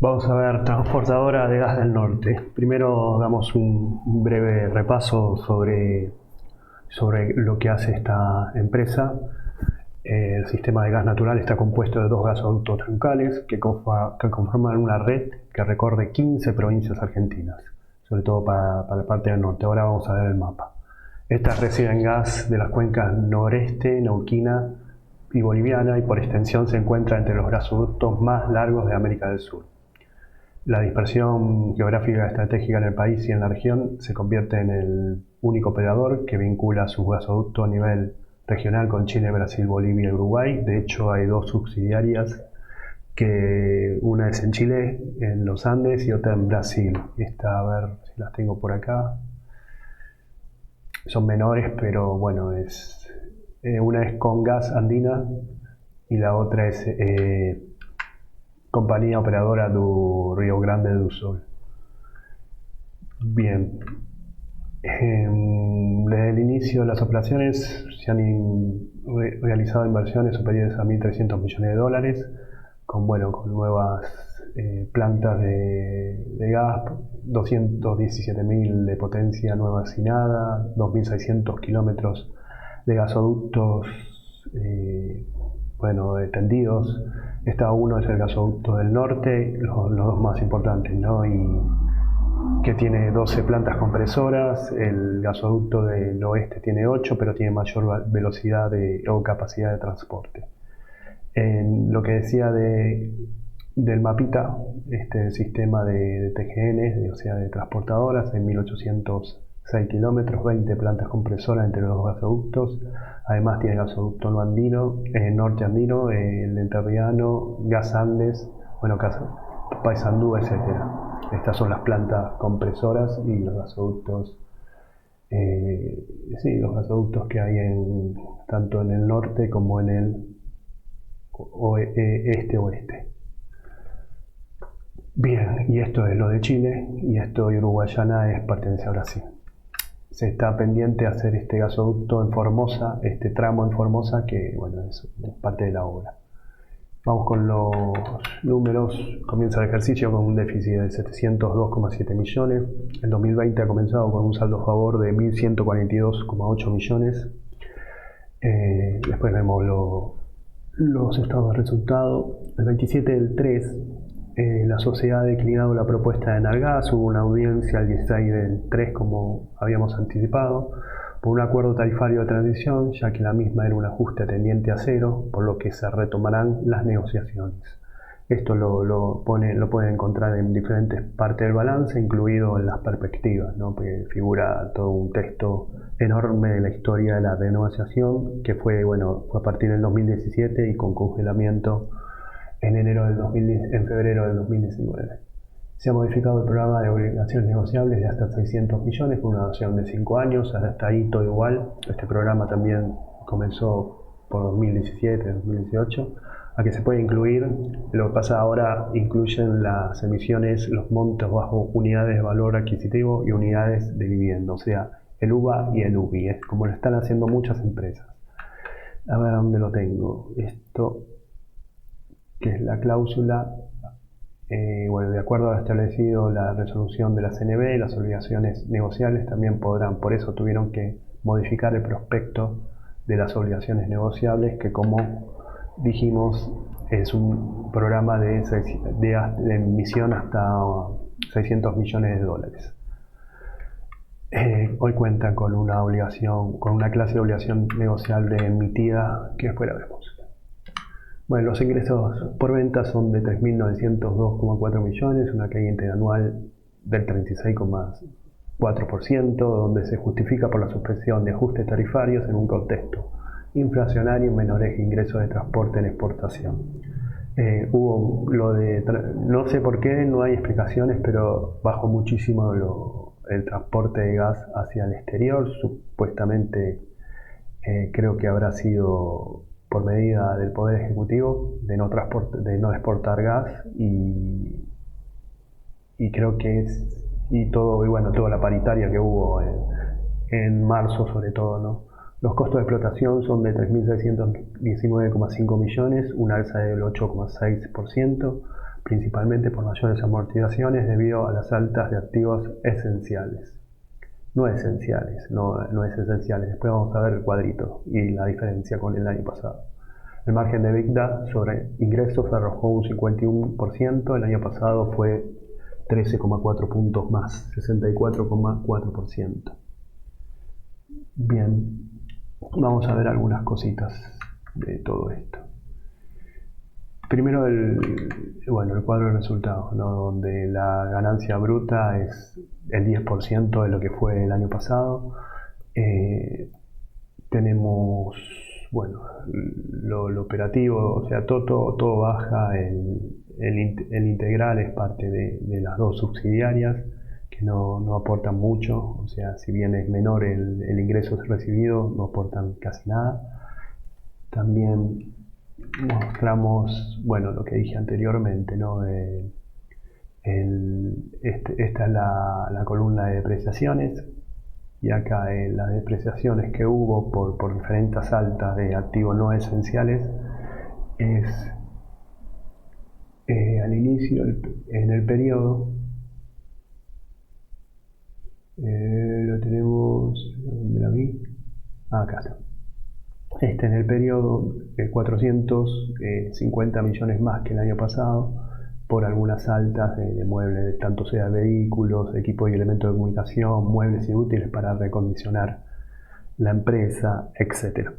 Vamos a ver, transportadora de gas del norte. Primero damos un breve repaso sobre lo que hace esta empresa. El sistema de gas natural está compuesto de dos gasoductos troncales que conforman una red que recorre 15 provincias argentinas, sobre todo para la parte del norte. Ahora vamos a ver el mapa. Estas reciben gas de las cuencas noreste, neuquina y boliviana, y por extensión se encuentra entre los gasoductos más largos de América del Sur. La dispersión geográfica estratégica en el país y en la región se convierte en el único operador que vincula sus gasoductos a nivel regional con Chile, Brasil, Bolivia y Uruguay. De hecho, hay dos subsidiarias, que una es en Chile, en los Andes, y otra en Brasil. Esta, a ver si las tengo por acá. Son menores, pero bueno, una es Comgas Andina y la otra es Compañía Operadora do Rio Grande do Sul. Bien. Desde el inicio de las operaciones se han realizado inversiones superiores a 1.300 millones de dólares, con nuevas plantas de gas, 217.000 de potencia nueva asignada, 2.600 kilómetros de gasoductos tendidos. Uno es el gasoducto del norte, los dos más importantes, ¿no? Y que tiene 12 plantas compresoras. El gasoducto del oeste tiene 8, pero tiene mayor velocidad o capacidad de transporte. En lo que decía del mapita, este sistema de TGN, o sea, de transportadoras, en 1.806 kilómetros, 20 plantas compresoras entre los dos gasoductos. Además tiene el gasoducto norte andino, el entrerriano, Gas Andes, Paysandú, etc. Estas son las plantas compresoras y los gasoductos, los gasoductos que hay tanto en el norte como en el este-oeste. Bien, y esto es lo de Chile, y esto de Uruguayana pertenece a Brasil. Se está pendiente de hacer este gasoducto en Formosa, este tramo en Formosa, que es parte de la obra. Vamos con los números. Comienza el ejercicio con un déficit de 702,7 millones. El 2020 ha comenzado con un saldo a favor de 1.142,8 millones. Después vemos los estados de resultado. El 27 del 3, la sociedad ha declinado la propuesta de Enargas. Hubo una audiencia el 16 del 3, como habíamos anticipado, por un acuerdo tarifario de transición, ya que la misma era un ajuste tendiente a cero, por lo que se retomarán las negociaciones. Esto lo pueden encontrar en diferentes partes del balance, incluido en las perspectivas, ¿no? Porque figura todo un texto enorme de la historia de la renegociación, que fue a partir del 2017 y con congelamiento en febrero del 2019. Se ha modificado el programa de obligaciones negociables de hasta 600 millones con una duración de 5 años, hasta ahí todo igual. Este programa también comenzó por 2017-2018, a que se puede incluir. Lo que pasa ahora, incluyen las emisiones, los montos bajo unidades de valor adquisitivo y unidades de vivienda, o sea, el UVA y el UBI, como lo están haciendo muchas empresas. A ver dónde lo tengo. Esto, que es la cláusula, de acuerdo a lo establecido la resolución de la CNB, las obligaciones negociables también podrán, por eso tuvieron que modificar el prospecto de las obligaciones negociables, que, como dijimos, es un programa de emisión hasta 600 millones de dólares. Hoy cuentan con una clase de obligación negociable emitida, que después la vemos. Los ingresos por venta son de 3.902,4 millones, una caída interanual del 36,4%, donde se justifica por la suspensión de ajustes tarifarios en un contexto inflacionario y menores ingresos de transporte en exportación. No sé por qué, no hay explicaciones, pero bajó muchísimo el transporte de gas hacia el exterior. Supuestamente creo que habrá sido por medida del Poder Ejecutivo de no exportar gas, y creo que toda la paritaria que hubo en marzo, sobre todo, ¿no? Los costos de explotación son de 3.619,5 millones, una alza del 8,6%, principalmente por mayores amortizaciones debido a las altas de activos esenciales. No esenciales, no es esenciales. Después vamos a ver el cuadrito y la diferencia con el año pasado. El margen de EBITDA sobre ingresos arrojó un 51%, el año pasado fue 13,4 puntos más, 64,4%. Bien, vamos a ver algunas cositas de todo esto. Primero el cuadro de resultados, ¿no? Donde la ganancia bruta es el 10% de lo que fue el año pasado. Tenemos lo operativo, o sea, todo baja. El integral es parte de las dos subsidiarias que no aportan mucho, o sea, si bien es menor el ingreso recibido, no aportan casi nada. También mostramos, lo que dije anteriormente, ¿no? Esta es la columna de depreciaciones, y acá las depreciaciones que hubo por diferentes altas de activos no esenciales es al inicio, en el periodo, lo tenemos, ¿dónde la vi? Acá está. En el periodo 450 millones más que el año pasado por algunas altas de muebles, tanto sea vehículos, equipos y elementos de comunicación, muebles y útiles para recondicionar la empresa, etc.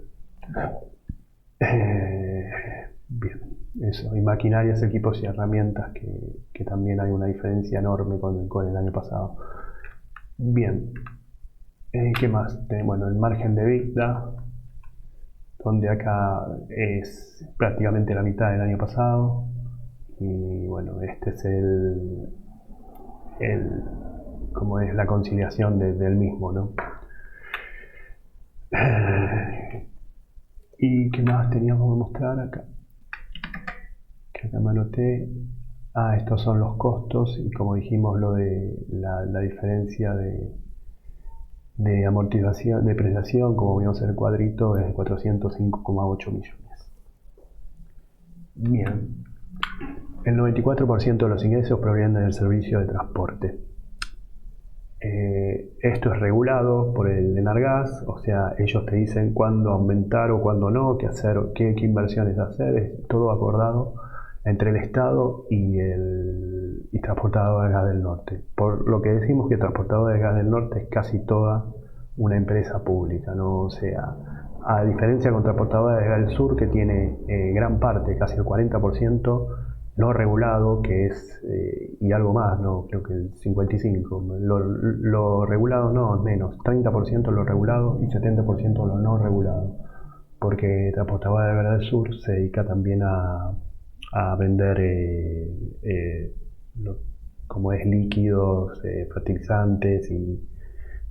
Bien, eso, y maquinarias, equipos y herramientas que también hay una diferencia enorme con el año pasado. Bien, ¿qué más? El margen de EBITDA, donde acá es prácticamente la mitad del año pasado, y este es como es la conciliación del mismo, ¿no? ¿Y qué más teníamos que mostrar acá? Que acá me anoté. Estos son los costos, y como dijimos, lo de la diferencia de amortización, depreciación, como vimos en el cuadrito, es de 405,8 millones. Bien, el 94% de los ingresos provienen del servicio de transporte. Esto es regulado por el Enargas, o sea, ellos te dicen cuándo aumentar o cuándo no, qué hacer, qué inversiones hacer, es todo acordado entre el Estado y Transportadora de Gas del Norte. Por lo que decimos que Transportadora de Gas del Norte es casi toda una empresa pública, ¿no? O sea, a diferencia con Transportadora de Gas del Sur, que tiene gran parte, casi el 40%, no regulado, que es, y algo más, no, creo que el 55%. Lo regulado no, es menos, 30% lo regulado y 70% lo no regulado, porque Transportadora de Gas del Sur se dedica también a vender como es líquidos, fertilizantes y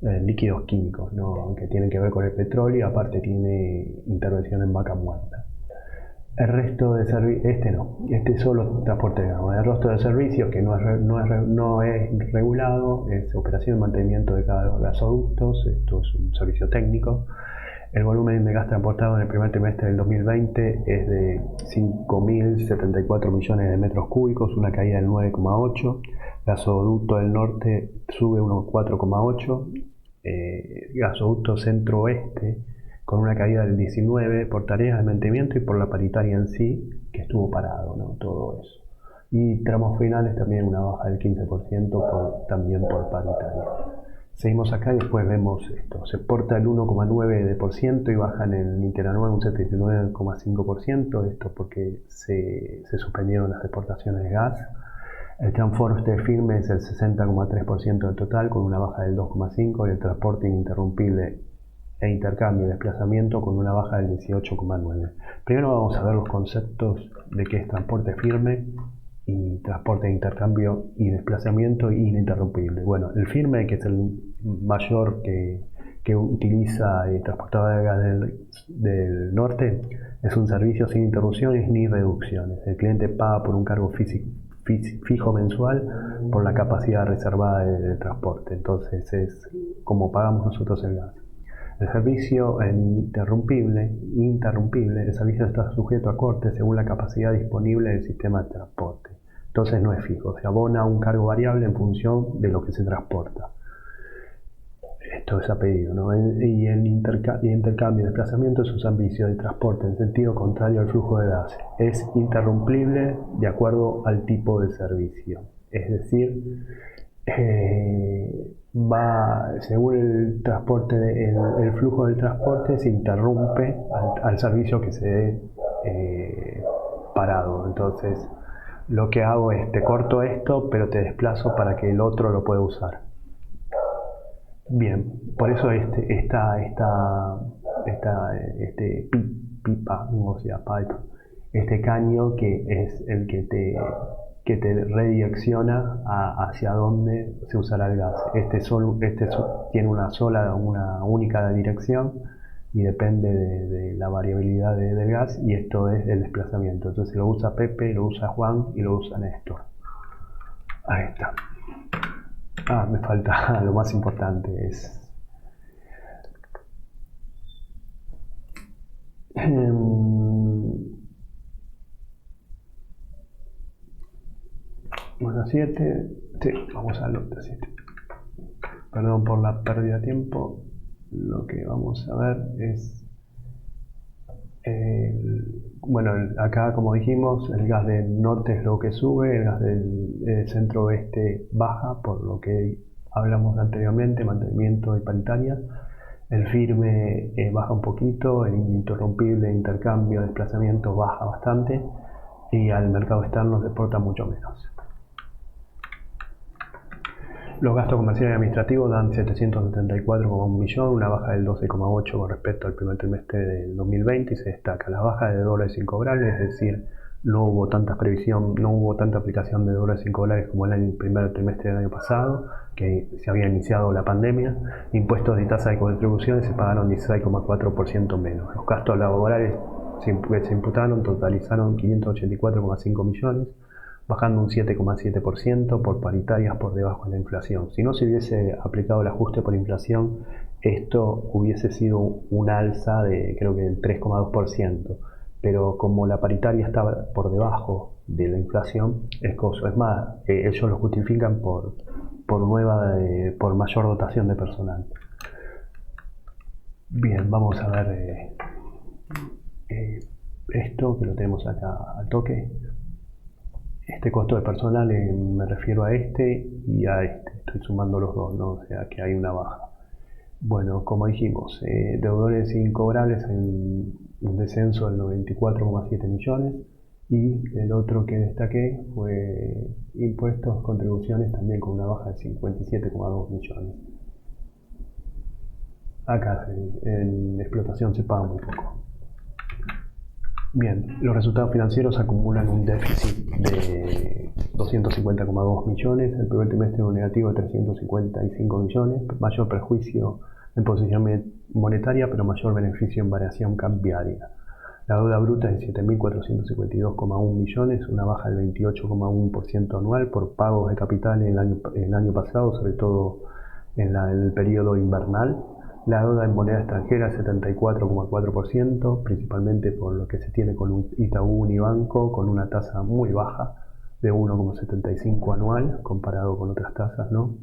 líquidos químicos, ¿no? Que tienen que ver con el petróleo, y aparte tiene intervención en vaca muerta. El resto de servicios, este es solo transporte de gas. El resto de servicios que no es regulado es operación y mantenimiento de cada gasoductos. Esto es un servicio técnico. El volumen de gas transportado en el primer trimestre del 2020 es de 5.074 millones de metros cúbicos, una caída del 9,8%. Gasoducto del norte sube 4,8%. Gasoducto centro-oeste con una caída del 19% por tareas de mantenimiento y por la paritaria en sí, que estuvo parado, ¿no? Todo eso. Y tramos finales también una baja del 15% también por paritaria. Seguimos acá y después vemos esto. Se exporta el 1,9% y baja en el interanual un 79,5%. Esto porque se suspendieron las exportaciones de gas. El transporte firme es el 60,3% del total, con una baja del 2,5%, y el transporte ininterrumpible e intercambio y desplazamiento con una baja del 18,9%. Primero vamos a ver los conceptos de qué es transporte firme y transporte de intercambio y desplazamiento ininterrumpible. El firme, que es el mayor que utiliza Transportadora de Gas del Norte, es un servicio sin interrupciones ni reducciones. El cliente paga por un cargo fijo mensual por la capacidad reservada de transporte. Entonces es como pagamos nosotros el gas. El servicio ininterrumpible, el servicio está sujeto a corte según la capacidad disponible del sistema de transporte. Entonces no es fijo, se abona un cargo variable en función de lo que se transporta. Esto es a pedido, ¿no? Y el intercambio de desplazamiento es un servicio de transporte en sentido contrario al flujo de gas. Es interrumpible de acuerdo al tipo de servicio. Es decir, según el transporte, el flujo del transporte se interrumpe al servicio que se dé parado. Entonces, lo que hago es te corto esto, pero te desplazo para que el otro lo pueda usar. Bien, por eso este caño que es el que te redirecciona hacia dónde se usará el gas. Tiene una única dirección y depende de la variabilidad del gas, y esto es el desplazamiento. Entonces lo usa Pepe, lo usa Juan y lo usa Néstor. Ahí está. Me falta lo más importante, bueno, 7. Sí, vamos al otro 7. Perdón por la pérdida de tiempo. Lo que vamos a ver es bueno, acá, como dijimos, el gas del norte es lo que sube, el gas del centro oeste baja, por lo que hablamos anteriormente, mantenimiento y paritaria. El firme baja un poquito, el ininterrumpible, intercambio, desplazamiento baja bastante, y al mercado externo se exporta mucho menos. Los gastos comerciales y administrativos dan 774,1 millones, una baja del 12,8% con respecto al primer trimestre del 2020, y se destaca la baja de dólares incobrables, es decir, no hubo tanta aplicación de dólares incobrables como en el primer trimestre del año pasado, que se había iniciado la pandemia. Impuestos y tasas de contribuciones se pagaron 16,4% menos. Los gastos laborales que se imputaron totalizaron 584,5 millones, bajando un 7,7%, por paritarias por debajo de la inflación. Si no se hubiese aplicado el ajuste por inflación, esto hubiese sido un alza de creo que del 3,2%, pero como la paritaria estaba por debajo de la inflación, es más, ellos lo justifican por mayor dotación de personal. Bien, vamos a ver esto que lo tenemos acá al toque. Este costo de personal, me refiero a este y a este, estoy sumando los dos, ¿no? O sea que hay una baja. Bueno, como dijimos, deudores incobrables en un descenso del 94,7 millones, y el otro que destaqué fue impuestos, contribuciones, también con una baja de 57,2 millones. Acá en explotación se paga muy poco. Bien, los resultados financieros acumulan un déficit de 250,2 millones, el primer trimestre un negativo de 355 millones, mayor perjuicio en posición monetaria, pero mayor beneficio en variación cambiaria. La deuda bruta es de 7.452,1 millones, una baja del 28,1% anual por pagos de capital el año pasado, sobre todo en el periodo invernal. La deuda en moneda extranjera es 74,4%, principalmente por lo que se tiene con Itaú Unibanco, con una tasa muy baja de 1,75 anual, comparado con otras tasas, ¿no?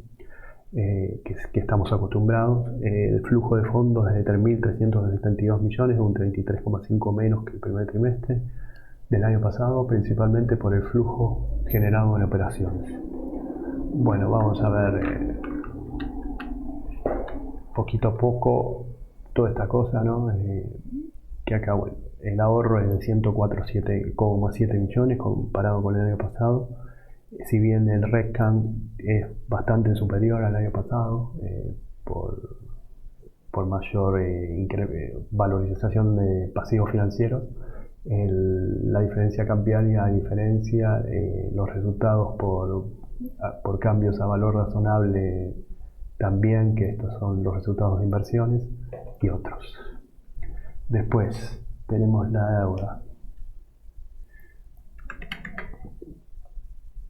Que estamos acostumbrados. El flujo de fondos es de 3.372 millones, un 33,5% menos que el primer trimestre del año pasado, principalmente por el flujo generado en operaciones. Bueno, vamos a ver poquito a poco toda esta cosa, ¿no? Que acá, bueno, el ahorro es de 104,7 millones comparado con el año pasado. Si bien el RECAN es bastante superior al año pasado, por mayor valorización de pasivos financieros, la diferencia cambiaria diferencia los resultados por cambios a valor razonable también, que estos son los resultados de inversiones y otros. Después tenemos la deuda,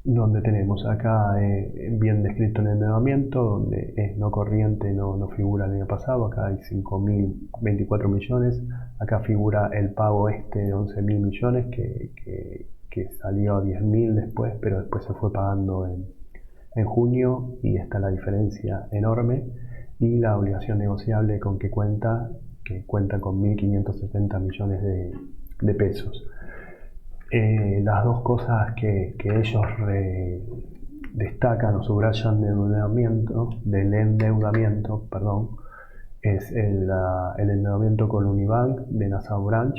donde tenemos acá bien descrito el endeudamiento, donde es no corriente, no figura el año pasado. Acá hay 5.024 millones, acá figura el pago de 11.000 millones que que salió a 10.000 después, pero después se fue pagando en junio y está la diferencia enorme. Y la obligación negociable con que cuenta con 1.570 millones de pesos. Las dos cosas que ellos destacan o subrayan del endeudamiento, es el endeudamiento con Unibank de Nassau Branch,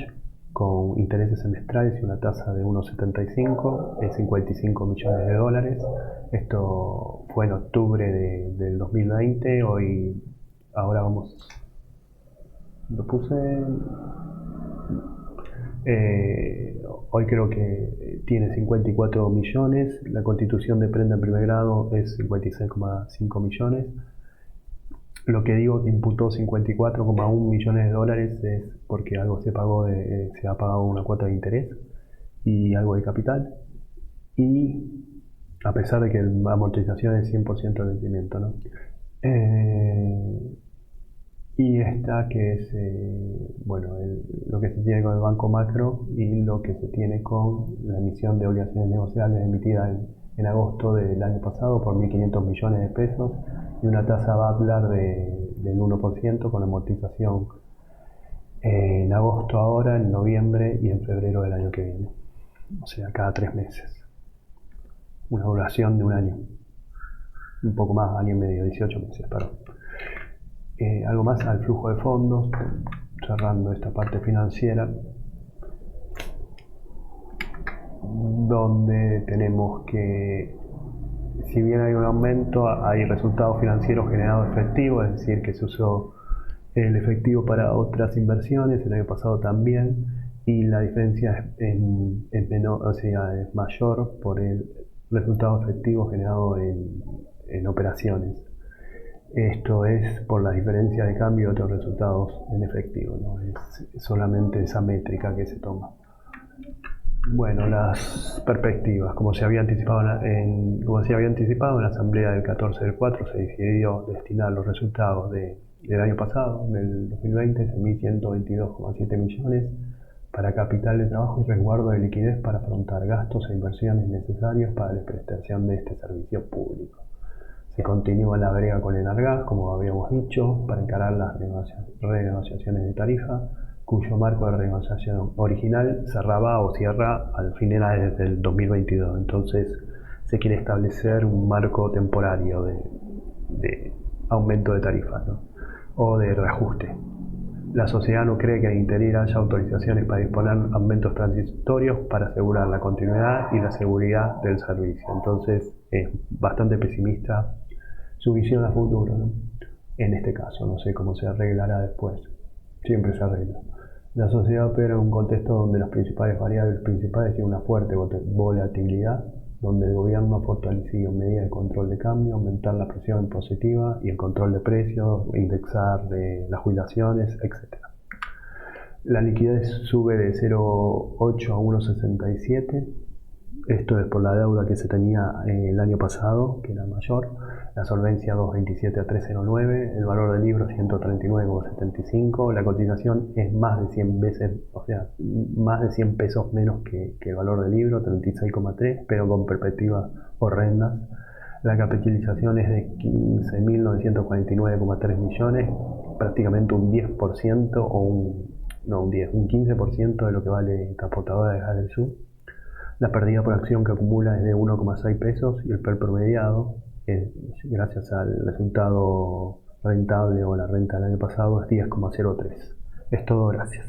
con intereses semestrales y una tasa de 1,75, de 55 millones de dólares. Esto fue en octubre del 2020, ahora lo puse, hoy creo que tiene 54 millones, la constitución de prenda en primer grado es 56,5 millones. Lo que digo que imputó 54,1 millones de dólares es porque algo se ha pagado una cuota de interés y algo de capital, y a pesar de que la amortización es 100% de vencimiento, ¿no? Y esta que es lo que se tiene con el Banco Macro y lo que se tiene con la emisión de obligaciones negociables emitida en agosto del año pasado por 1.500 millones de pesos y una tasa Butler del 1% con amortización en agosto ahora, en noviembre y en febrero del año que viene. O sea, cada 3 meses. Una duración de un año. Un poco más, año y medio, 18 meses, perdón. Algo más al flujo de fondos, cerrando esta parte financiera, donde tenemos que, si bien hay un aumento, hay resultados financieros generados efectivos, es decir, que se usó el efectivo para otras inversiones, el año pasado también, y la diferencia es menor, o sea, es mayor por el resultado efectivo generado en operaciones. Esto es por la diferencia de cambio de otros resultados en efectivo, ¿no? Es solamente esa métrica que se toma. Bueno, las perspectivas. Como se había anticipado en la asamblea del 14 del 4, se decidió destinar los resultados del año pasado, del 2020, 1.122,7 millones para capital de trabajo y resguardo de liquidez para afrontar gastos e inversiones necesarios para la prestación de este servicio público. Se continúa la brega con Enargás, como habíamos dicho, para encarar las renegociaciones de tarifa, cuyo marco de renegociación original cerraba o cierra al final del 2022. Entonces se quiere establecer un marco temporario de aumento de tarifas, ¿no? O de reajuste. La sociedad no cree que en Interir haya autorizaciones para disponer aumentos transitorios para asegurar la continuidad y la seguridad del servicio. Entonces es bastante pesimista su visión a futuro, ¿no? En este caso, no sé cómo se arreglará después. Siempre se arregla. La sociedad opera en un contexto donde las principales variables principales tienen una fuerte volatilidad, donde el gobierno ha fortalecido medidas de control de cambio, aumentar la presión impositiva y el control de precios, indexar de las jubilaciones, etc. La liquidez sube de 0,8 a 1,67. Esto es por la deuda que se tenía el año pasado, que era mayor. La solvencia 2,27 a 3,09. El valor del libro 139,75. La cotización es más de 100 veces, o sea, más de 100 pesos menos que el valor del libro, 36,3, pero con perspectivas horrendas. La capitalización es de 15.949,3 millones, prácticamente un 10% un 15% de lo que vale Transportadora de Gas del Sur. La pérdida por acción que acumula es de 1,6 pesos y el PER promediado, gracias al resultado rentable o la renta del año pasado, es 10,03. Es todo, gracias.